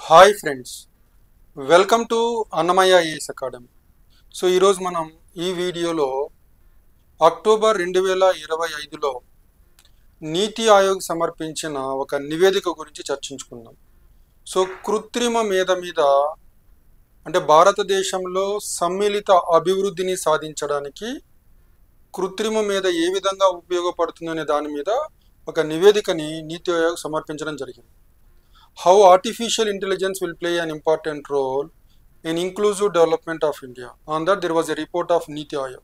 Hi friends, welcome to Annamayya IAS academy. So ఈరోజు మనం ఈ వీడియోలో అక్టోబర్ 2025లో నీతి ఆయోగ్ సమర్పించిన ఒక నివేదిక గురించి చర్చించుకుందాం. సో కృత్రిమ మేధ మీద అంటే భారతదేశంలో సమ్మిళిత అభివృద్ధిని సాధించడానికి కృత్రిమ మేధ ఏ విధంగా ఉపయోగపడుతుందనే దాని మీద ఒక నివేదికని నీతి ఆయోగ్ సమర్పించడం జరిగింది. How artificial intelligence will play an important role in inclusive development of India. On that there was a report of Niti Aayog.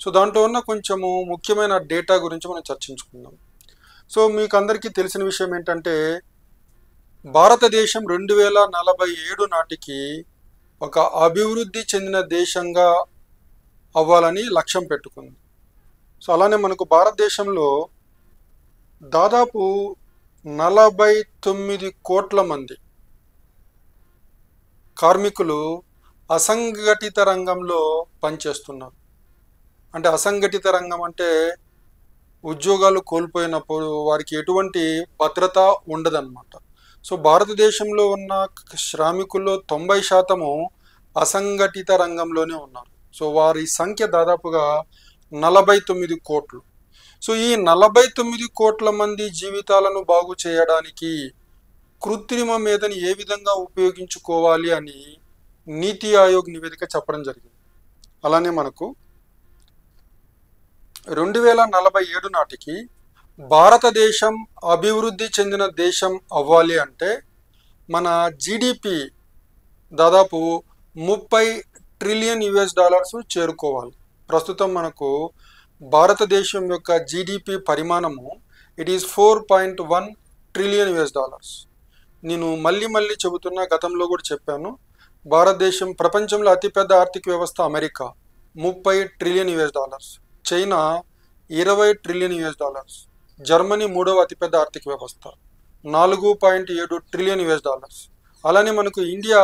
So దాంట్లో ఉన్న కొంచెము ముఖ్యమైన డేటా గురించి మనం చర్చించుకుందాం. సో మీకు అందరికీ తెలిసిన విషయం ఏంటంటే భారతదేశం 2047 నాటికి ఒక అభివృద్ధి చెందిన దేశంగా అవ్వాలని లక్ష్యం పెట్టుకుంది. సో అలానే మనకు భారతదేశంలో దాదాపు 49 కోట్ల మంది కార్మికులు అసంఘటిత రంగంలో పనిచేస్తున్నారు. అంటే అసంఘటిత రంగం అంటే ఉద్యోగాలు కోల్పోయినప్పుడు వారికి ఎటువంటి భద్రత ఉండదన్నమాట. సో భారతదేశంలో ఉన్న శ్రామికుల్లో 90% అసంఘటిత రంగంలోనే ఉన్నారు. సో వారి సంఖ్య దాదాపుగా 49 కోట్లు. సో ఈ 49 కోట్ల మంది జీవితాలను బాగు చేయడానికి కృత్రిమ మేధని ఏ విధంగా ఉపయోగించుకోవాలి అని నీతి ఆయోగ్ నివేదిక చెప్పడం జరిగింది. అలానే మనకు 2047 నాటికి భారతదేశం అభివృద్ధి చెందిన దేశం అవ్వాలి అంటే మన జీడిపి దాదాపు $30 ట్రిలియన్ చేరుకోవాలి. ప్రస్తుతం మనకు భారతదేశం యొక్క జీడిపి పరిమాణము ఇట్ ఈస్ $4.1 ట్రిలియన్. నేను మళ్ళీ చెబుతున్నా, గతంలో కూడా చెప్పాను, భారతదేశం ప్రపంచంలో అతిపెద్ద ఆర్థిక వ్యవస్థ America $30 trillion, China $20 trillion, Germany 3వ అతిపెద్ద ఆర్థిక వ్యవస్థ $4.7 ట్రిలియన్. అలానే మనకు ఇండియా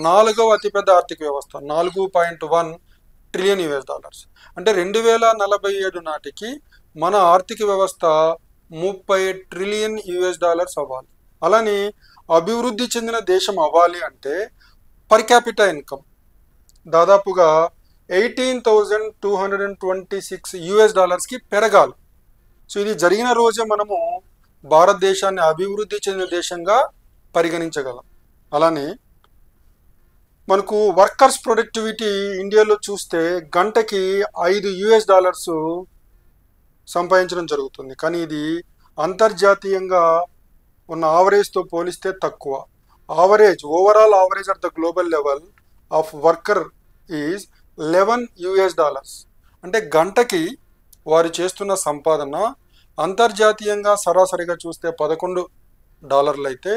4వ అతిపెద్ద ఆర్థిక వ్యవస్థ $4.1 ట్రిలియన్. అంటే 2047 నాటికి మన ఆర్థిక వ్యవస్థ $30 ట్రిలియన్ అవ్వాలి. అలానే అభివృద్ధి చెందిన దేశం అవ్వాలి అంటే పర్ క్యాపిటల్ ఇన్కమ్ దాదాపుగా $18,226 పెరగాలి. సో ఇది జరిగిన రోజే మనము భారతదేశాన్ని అభివృద్ధి చెందిన దేశంగా పరిగణించగలం. అలానే మనకు వర్కర్స్ ప్రొడక్టివిటీ ఇండియాలో చూస్తే గంటకి $5 సంపాదించడం జరుగుతుంది. కానీ ఇది అంతర్జాతీయంగా ఉన్న ఆవరేజ్తో పోలిస్తే తక్కువ. Overall average at the global level of worker is $11. అంటే గంటకి వారు చేస్తున్న సంపాదన అంతర్జాతీయంగా సరాసరిగా చూస్తే $11 అయితే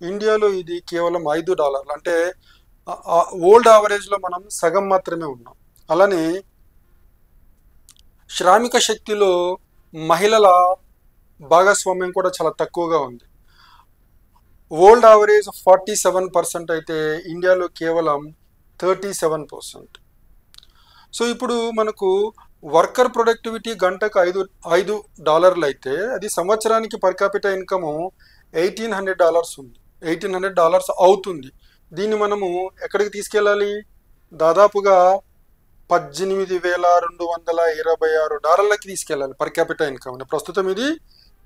ఇండియాలో ఇది కేవలం $5. అంటే ఓల్డ్ యావరేజ్లో మనం సగం మాత్రమే ఉన్నాం. అలానే శ్రామిక శక్తిలో మహిళల భాగస్వామ్యం కూడా చాలా తక్కువగా ఉంది. ఓల్డ్ యావరేజ్ 47% అయితే ఇండియాలో కేవలం 37%. సో ఇప్పుడు మనకు వర్కర్ ప్రొడక్టివిటీ గంటకు $5 అయితే అది సంవత్సరానికి పర్ క్యాపిటల్ ఇన్కమ్ $1,800 ఉంది. $1,800 అవుతుంది. దీన్ని మనము ఎక్కడికి తీసుకెళ్ళాలి? దాదాపుగా $18,226 తీసుకెళ్ళాలి పర్ క్యాపిటల్ ఇన్కమ్. ప్రస్తుతం ఇది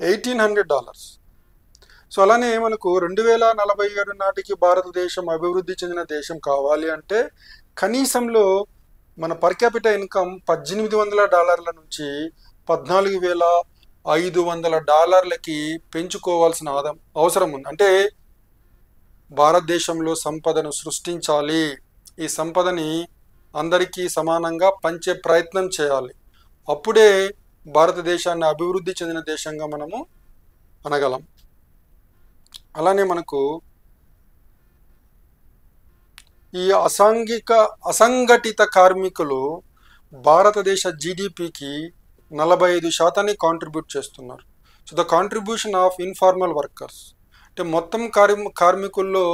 $1,800. సో అలానే మనకు 2047 నాటికి భారతదేశం అభివృద్ధి చెందిన దేశం కావాలి అంటే కనీసంలో మన పర్ క్యాపిటల్ ఇన్కమ్ $1,800 నుంచి $14,500 పెంచుకోవాల్సిన అవసరం ఉంది. అంటే భారతదేశంలో సంపదను సృష్టించాలి. ఈ సంపదని అందరికీ సమానంగా పంచే ప్రయత్నం చేయాలి. అప్పుడే భారతదేశాన్ని అభివృద్ధి చెందిన దేశంగా మనము అనగలం. అలానే మనకు ఈ అసంఘటిత కార్మికులు భారతదేశ జీడిపికి 45% కాంట్రిబ్యూట్ చేస్తున్నారు. So the contribution of informal workers అంటే మొత్తం కార్మికుల్లో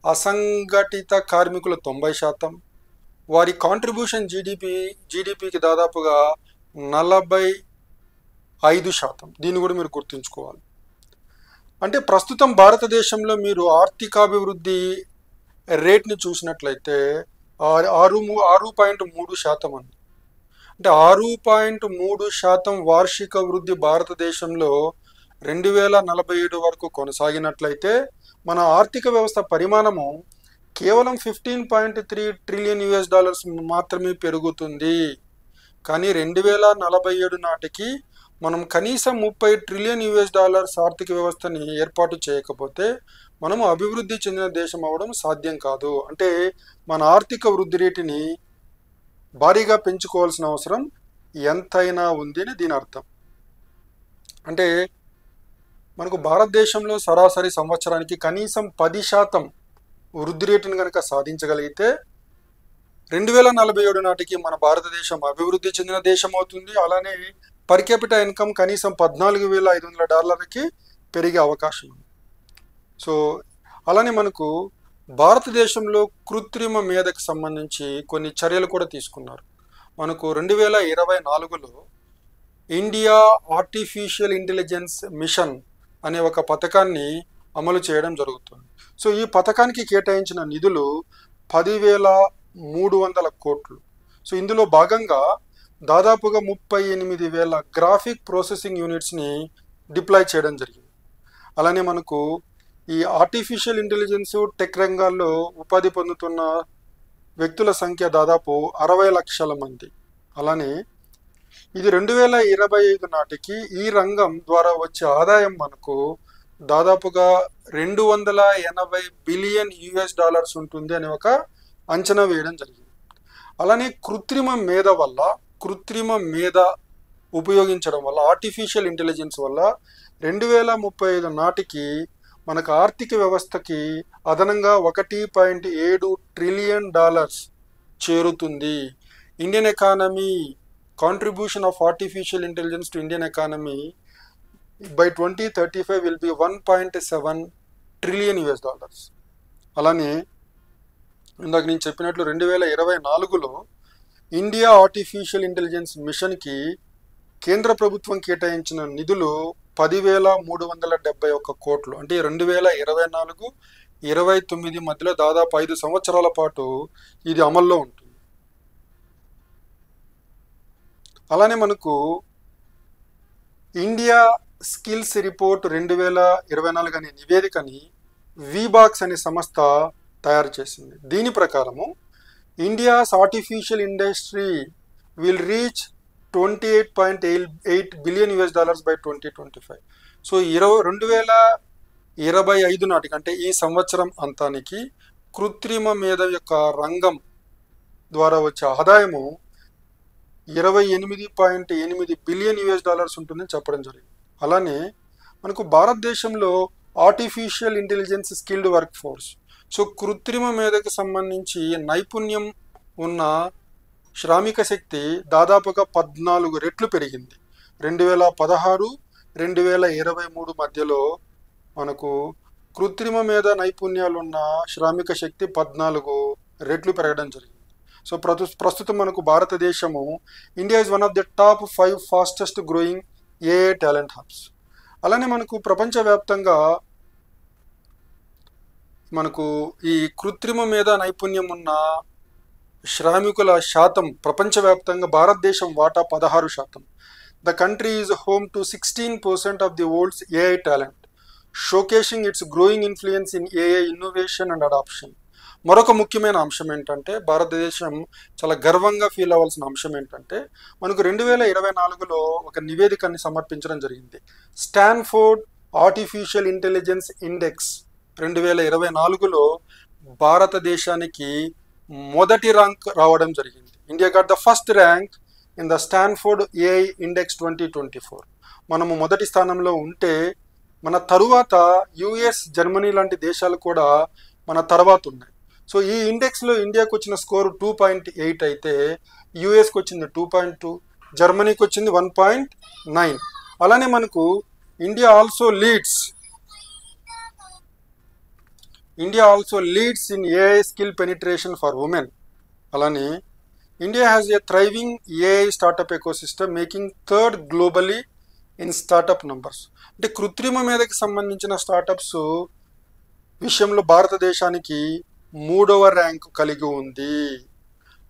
అసంఘటిత కార్మికులు 90%, వారి కాంట్రిబ్యూషన్ జీడిపికి దాదాపుగా 45%. దీన్ని కూడా మీరు గుర్తుంచుకోవాలి. అంటే ప్రస్తుతం భారతదేశంలో మీరు ఆర్థికాభివృద్ధి రేట్ని చూసినట్లయితే 6.3% ఉంది. అంటే 6.3% వార్షిక వృద్ధి భారతదేశంలో 2047 వరకు కొనసాగినట్లయితే మన ఆర్థిక వ్యవస్థ పరిమాణము కేవలం $15.3 ట్రిలియన్ మాత్రమే పెరుగుతుంది. కానీ 2047 నాటికి మనం కనీసం $30 ట్రిలియన్ ఆర్థిక వ్యవస్థని ఏర్పాటు చేయకపోతే మనము అభివృద్ధి చెందిన దేశం అవ్వడం సాధ్యం కాదు. అంటే మన ఆర్థిక వృద్ధి రేటుని భారీగా పెంచుకోవాల్సిన అవసరం ఎంతైనా ఉంది అని దీని అర్థం. అంటే మనకు భారతదేశంలో సరాసరి సంవత్సరానికి కనీసం 10% వృద్ధి రేటును కనుక సాధించగలిగితే 2047 నాటికి మన భారతదేశం అభివృద్ధి చెందిన దేశం అవుతుంది. అలానే పర్ క్యాపిటా ఇన్కమ్ కనీసం $14,500కి పెరిగే అవకాశం ఉంది. సో అలానే మనకు భారతదేశంలో కృత్రిమ మేధకు సంబంధించి కొన్ని చర్యలు కూడా తీసుకున్నారు. మనకు 2024లో ఇండియా ఆర్టిఫిషియల్ ఇంటెలిజెన్స్ మిషన్ అనే ఒక పథకాన్ని అమలు చేయడం జరుగుతుంది. సో ఈ పథకానికి కేటాయించిన నిధులు 10,300 కోట్లు. సో ఇందులో భాగంగా దాదాపుగా 38,000 గ్రాఫిక్ ప్రాసెసింగ్ యూనిట్స్ని డిప్లాయ్ చేయడం జరిగింది. అలానే మనకు ఈ ఆర్టిఫిషియల్ ఇంటెలిజెన్స్ టెక్ రంగాల్లో ఉపాధి పొందుతున్న వ్యక్తుల సంఖ్య దాదాపు 60 లక్షల మంది. అలానే ఇది 2025 నాటికి ఈ రంగం ద్వారా వచ్చే ఆదాయం మనకు దాదాపుగా $280 బిలియన్ ఉంటుంది అనే ఒక అంచనా వేయడం జరిగింది. అలానే కృత్రిమ మేధ ఉపయోగించడం వల్ల ఆర్టిఫిషియల్ ఇంటెలిజెన్స్ వల్ల 2035 నాటికి మనకు ఆర్థిక వ్యవస్థకి అదనంగా $1.7 ట్రిలియన్ చేరుతుంది. Indian economy contribution of artificial intelligence to Indian economy by 2035 will be $1.7 trillion. అలానే ఇందాక నేను చెప్పినట్లు 2024లో ఇండియా ఆర్టిఫిషియల్ ఇంటెలిజెన్స్ మిషన్కి కేంద్ర ప్రభుత్వం కేటాయించిన నిధులు 10,371 కోట్లు. అంటే 2024-29 మధ్యలో దాదాపు 5 సంవత్సరాల పాటు ఇది అమల్లో ఉంటుంది. అలానే మనకు ఇండియా స్కిల్స్ రిపోర్ట్ 2024 అనే నివేదికని వీబాక్స్ అనే సంస్థ తయారు చేసింది. దీని ప్రకారము India's artificial industry will reach $28.8 billion by 2025. So 2025 నాటికి అంటే ఈ సంవత్సరం అంతానికి కృత్రిమ మేధ యొక్క రంగం ద్వారా వచ్చే ఆదాయము $28.8 బిలియన్ ఉంటుందని చెప్పడం జరిగింది. అలానే మనకు భారతదేశంలో artificial intelligence skilled work force, so కృత్రిమ మేధకు సంబంధించి నైపుణ్యం ఉన్న శ్రామిక శక్తి దాదాపుగా 14 రెట్లు పెరిగింది. 2016-2023 మధ్యలో మనకు కృత్రిమ మేధ నైపుణ్యాలు ఉన్న శ్రామిక శక్తి 14 రెట్లు పెరగడం జరిగింది. సో ప్రస్తుతం మనకు భారతదేశము India is one of the top 5 fastest growing AI talent hubs. అలానే మనకు ప్రపంచవ్యాప్తంగా మనకు ఈ కృత్రిమ మేధ నైపుణ్యం ఉన్న శ్రామికుల శాతం ప్రపంచవ్యాప్తంగా భారతదేశం వాటా 16%. The country is home to 16% of the world's AI talent, showcasing its growing influence in AI innovation and adoption. మరొక ముఖ్యమైన అంశం ఏంటంటే భారతదేశం చాలా గర్వంగా ఫీల్ అవ్వాల్సిన అంశం ఏంటంటే మనకు 2024లో ఒక నివేదికని సమర్పించడం జరిగింది. స్టాన్ఫోర్డ్ ఆర్టిఫిషియల్ ఇంటెలిజెన్స్ ఇండెక్స్ 2024లో భారతదేశానికి మొదటి ర్యాంక్ రావడం జరిగింది. India got the first rank in the Stanford AI index 2024. మనము మొదటి స్థానంలో ఉంటే మన తరువాత యుఎస్, జర్మనీ లాంటి దేశాలు కూడా మన తర్వాత ఉన్నాయి. సో ఈ ఇండెక్స్లో ఇండియాకు వచ్చిన స్కోర్ 2.8 అయితే యుఎస్కి వచ్చింది 2.2, జర్మనీకి వచ్చింది 1.9. అలానే మనకు India also leads in AI skill penetration for women. అలానే India has a thriving AI startup ecosystem making third globally in startup numbers. అంటే కృత్రిమ మేధకి సంబంధించిన స్టార్టప్స్ విషయంలో భారతదేశానికి 3వ ర్యాంకు కలిగి ఉంది.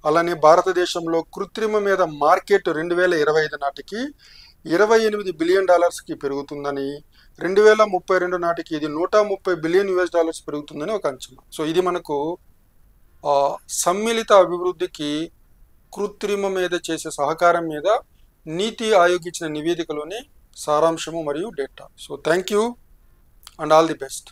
అలానే భారతదేశంలో కృత్రిమ మేధ మార్కెట్ 2025 నాటికి $28 బిలియన్ పెరుగుతుందని, 2032 నాటికి ఇది $130 బిలియన్ పెరుగుతుందని ఒక అంచనా. సో ఇది మనకు సమ్మిళిత అభివృద్ధికి కృత్రిమ మేధ చేసే సహకారం మీద నీతి ఆయోగ్ ఇచ్చిన నివేదికలోని సారాంశము మరియు data. So thank you and all the best.